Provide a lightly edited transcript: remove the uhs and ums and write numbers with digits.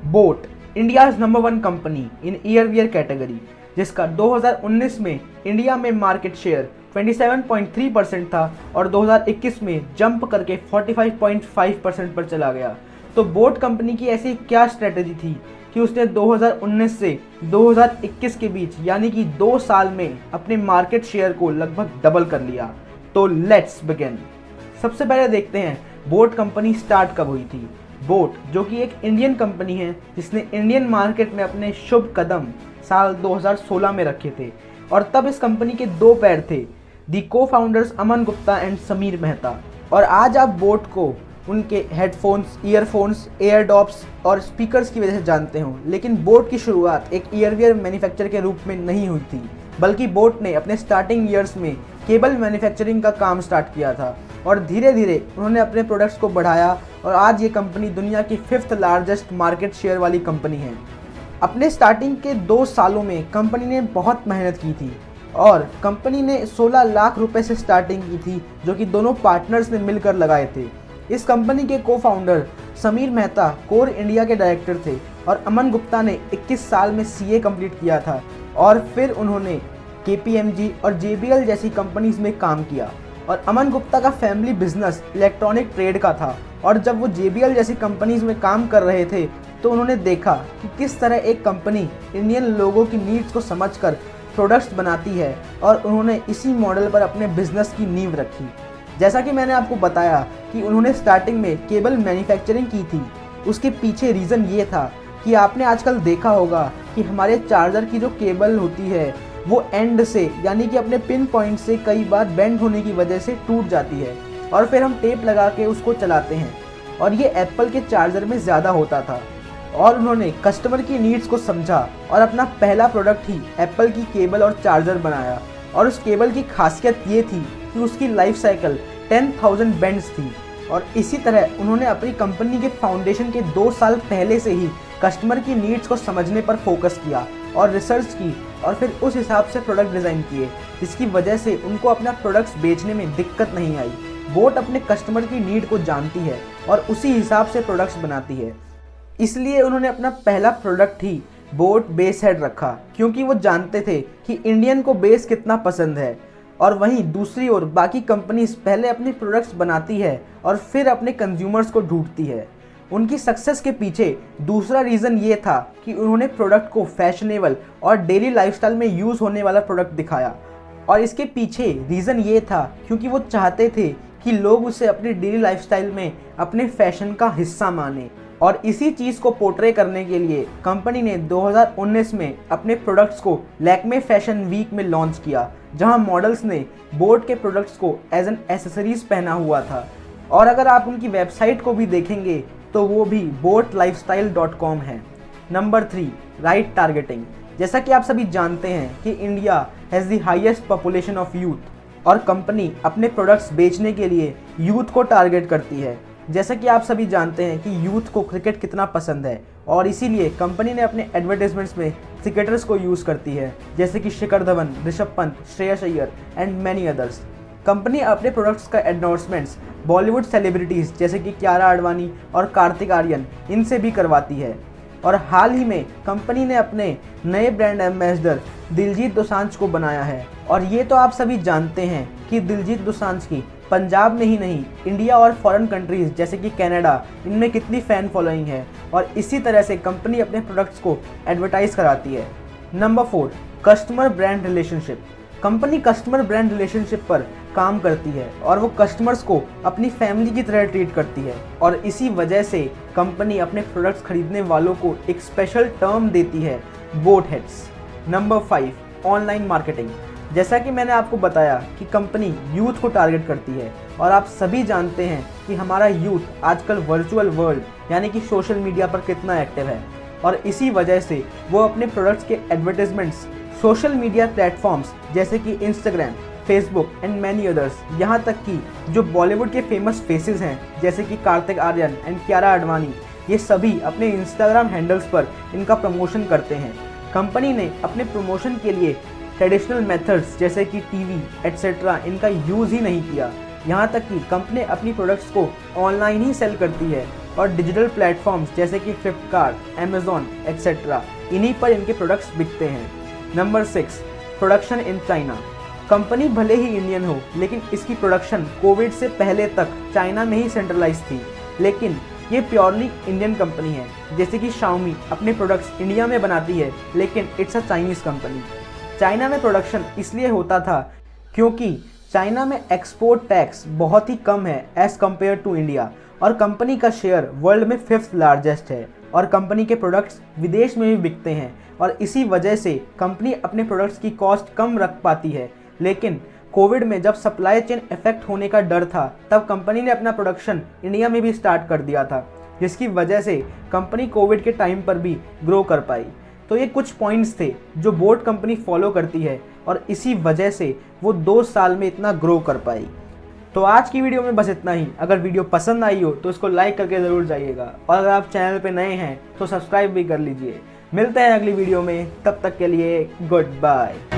Boat, India's number 1 company in earwear category, जिसका 2019 में India में मार्केट शेयर 27.3% था और 2021 में जंप करके 45.5% पर चला गया। तो बोट कंपनी की ऐसी क्या स्ट्रेटेजी थी कि उसने 2019 से 2021 के बीच यानी कि 2 साल में अपने मार्केट शेयर को लगभग डबल कर लिया। तो लेट्स बिगिन। सबसे पहले देखते हैं बोट कंपनी स्टार्ट कब हुई थी। बोट जो कि एक इंडियन कंपनी है जिसने इंडियन मार्केट में अपने शुभ कदम साल 2016 में रखे थे और तब इस कंपनी के 2 पैर थे, दी को फाउंडर्स अमन गुप्ता एंड समीर मेहता। और आज आप बोट को उनके हेडफोन्स, ईयरफोन्स, एयरडॉप्स और स्पीकर्स की वजह से जानते हो, लेकिन बोट की शुरुआत एक ईयरवियर मैन्युफैक्चरर के रूप में नहीं हुई थी, बल्कि बोट ने अपने स्टार्टिंग ईयर्स में केबल मैन्युफैक्चरिंग का काम स्टार्ट किया था और धीरे धीरे उन्होंने अपने प्रोडक्ट्स को बढ़ाया और आज ये कंपनी दुनिया की 5th लार्जेस्ट मार्केट शेयर वाली कंपनी है। अपने स्टार्टिंग के 2 सालों में कंपनी ने बहुत मेहनत की थी और कंपनी ने 16 लाख रुपए से स्टार्टिंग की थी, जो कि दोनों पार्टनर्स ने मिलकर लगाए थे। इस कंपनी के को founder Sameer Mehta core India के डायरेक्टर थे और अमन गुप्ता ने 21 साल में सीए कंप्लीट किया था और फिर उन्होंने KPMG और JBL जैसी कंपनीज में काम किया। और अमन गुप्ता का फैमिली बिजनेस इलेक्ट्रॉनिक ट्रेड का था और जब वो JBL जैसी कंपनीज में काम कर रहे थे तो उन्होंने देखा कि किस तरह एक कंपनी इंडियन लोगों की नीड्स को समझकर प्रोडक्ट्स बनाती है और उन्होंने इसी मॉडल पर अपने बिजनेस की नींव रखी। जैसा कि मैंने आपको बताया कि उन्होंने स्टार्टिंग में केबल मैन्युफैक्चरिंग की थी, उसके पीछे रीज़न ये था कि आपने आजकल देखा होगा कि हमारे चार्जर की जो केबल होती है वो एंड से यानी कि अपने पिन पॉइंट से कई बार बेंड होने की वजह से टूट जाती है और फिर हम टेप लगा के उसको चलाते हैं और ये एप्पल के चार्जर में ज़्यादा होता था। और उन्होंने कस्टमर की नीड्स को समझा और अपना पहला प्रोडक्ट ही एप्पल की केबल और चार्जर बनाया। और उस केबल की खासियत ये थी कि उसकी लाइफ साइकिल 10,000 बेंड्स थी और इसी तरह उन्होंने अपनी कंपनी के फाउंडेशन के 2 साल पहले से ही कस्टमर की नीड्स को समझने पर फोकस किया और रिसर्च की और फिर उस हिसाब से प्रोडक्ट डिज़ाइन किए, जिसकी वजह से उनको अपना प्रोडक्ट्स बेचने में दिक्कत नहीं आई। बोट अपने कस्टमर की नीड को जानती है और उसी हिसाब से प्रोडक्ट्स बनाती है, इसलिए उन्होंने अपना पहला प्रोडक्ट ही बोट बेस हेड रखा, क्योंकि वो जानते थे कि इंडियन को बेस कितना पसंद है। और वहीं दूसरी ओर बाकी कंपनीज पहले अपने प्रोडक्ट्स बनाती है और फिर अपने कंज्यूमर्स को ढूंढती है। उनकी सक्सेस के पीछे दूसरा रीज़न ये था कि उन्होंने प्रोडक्ट को फैशनेबल और डेली लाइफस्टाइल में यूज़ होने वाला प्रोडक्ट दिखाया। और इसके पीछे रीज़न ये था क्योंकि वो चाहते थे कि लोग उसे अपनी डेली लाइफस्टाइल में अपने फैशन का हिस्सा माने। और इसी चीज़ को पोर्ट्रे करने के लिए कंपनी ने 2019 में अपने प्रोडक्ट्स को लैक्मे फैशन वीक में लॉन्च किया, जहां मॉडल्स ने बोट के प्रोडक्ट्स को एज एन एसेसरीज पहना हुआ था। और अगर आप उनकी वेबसाइट को भी देखेंगे तो वो भी boatlifestyle.com है। Number 3, right targeting. जैसा कि आप सभी जानते हैं कि India has the highest population of youth और कंपनी अपने प्रोडक्ट्स बेचने के लिए यूथ को टारगेट करती है। जैसा कि आप सभी जानते हैं कि यूथ को क्रिकेट कितना पसंद है और इसीलिए कंपनी ने अपने एडवर्टाइजमेंट्स में क्रिकेटर्स को यूज़ करती है, जैसे कि Shikhar Dhawan, Rishabh Pant, Shreyas Iyer and many others. Company अपने प्रोडक्ट्स का एंडोर्समेंट्स बॉलीवुड सेलिब्रिटीज़ जैसे कि कियारा आडवाणी और कार्तिक आर्यन इनसे भी करवाती है। और हाल ही में कंपनी ने अपने नए ब्रांड एम्बेसडर दिलजीत दोसांझ को बनाया है। और ये तो आप सभी जानते हैं कि दिलजीत दोसांझ की पंजाब में ही नहीं, इंडिया और फॉरेन कंट्रीज़ जैसे कि कनाडा, इनमें कितनी फ़ैन फॉलोइंग है और इसी तरह से कंपनी अपने प्रोडक्ट्स को एडवर्टाइज़ कराती है। Number 4, customer brand relationship. Company customer brand relationship पर काम करती है और वो कस्टमर्स को अपनी फैमिली की तरह ट्रीट करती है और इसी वजह से कंपनी अपने प्रोडक्ट्स खरीदने वालों को एक स्पेशल टर्म देती है, boat heads. Number 5, online marketing. जैसा कि मैंने आपको बताया कि कंपनी यूथ को टारगेट करती है और आप सभी जानते हैं कि हमारा यूथ आजकल वर्चुअल वर्ल्ड यानी कि सोशल मीडिया पर कितना एक्टिव है और इसी वजह से वो अपने प्रोडक्ट्स के एडवर्टाइजमेंट्स सोशल मीडिया प्लेटफॉर्म्स जैसे कि Instagram, Facebook and many others, यहाँ तक कि जो बॉलीवुड के फेमस फेसेस हैं जैसे कि कार्तिक आर्यन एंड कियारा आडवाणी, ये सभी अपने इंस्टाग्राम हैंडल्स पर इनका प्रमोशन करते हैं। कंपनी ने अपने प्रमोशन के लिए ट्रेडिशनल मेथड्स जैसे कि टीवी एट्सेट्रा इनका यूज़ ही नहीं किया। यहाँ तक कि कंपनी अपनी प्रोडक्ट्स को ऑनलाइन ही सेल करती है और डिजिटल प्लेटफॉर्म्स जैसे कि फ्लिपकार्ट, अमेज़ॉन एक्सेट्रा, इन्हीं पर इनके प्रोडक्ट्स बिकते हैं। Number 6, production in China. Company भले ही इंडियन हो, लेकिन इसकी प्रोडक्शन कोविड से पहले तक चाइना में ही सेंट्रलाइज थी। लेकिन ये प्योरली इंडियन कंपनी है। जैसे कि शाओमी अपने प्रोडक्ट्स इंडिया में बनाती है, लेकिन it's a Chinese company. China में प्रोडक्शन इसलिए होता था क्योंकि चाइना में एक्सपोर्ट टैक्स बहुत ही कम है एज़ कम्पेयर टू इंडिया, और कंपनी का शेयर वर्ल्ड में 5th लार्जेस्ट है, और कंपनी के प्रोडक्ट्स विदेश में भी बिकते हैं, और इसी वजह से कंपनी अपने प्रोडक्ट्स की कॉस्ट कम रख पाती है। लेकिन कोविड में जब सप्लाई चेन इफेक्ट होने का डर था, तब कंपनी ने अपना प्रोडक्शन इंडिया में भी स्टार्ट कर दिया था, जिसकी वजह से कंपनी कोविड के टाइम पर भी ग्रो कर पाई। तो ये कुछ पॉइंट्स थे जो बोट कंपनी फॉलो करती है, और इसी वजह से वो 2 साल में इतना ग्रो कर पाई। तो आज की वीडियो में बस इतना ही। अगर वीडियो पसंद आई हो तो इसको लाइक करके ज़रूर जाइएगा, और अगर आप चैनल पे नए हैं तो सब्सक्राइब भी कर लीजिए। मिलते हैं अगली वीडियो में, तब तक के लिए गुड बाय।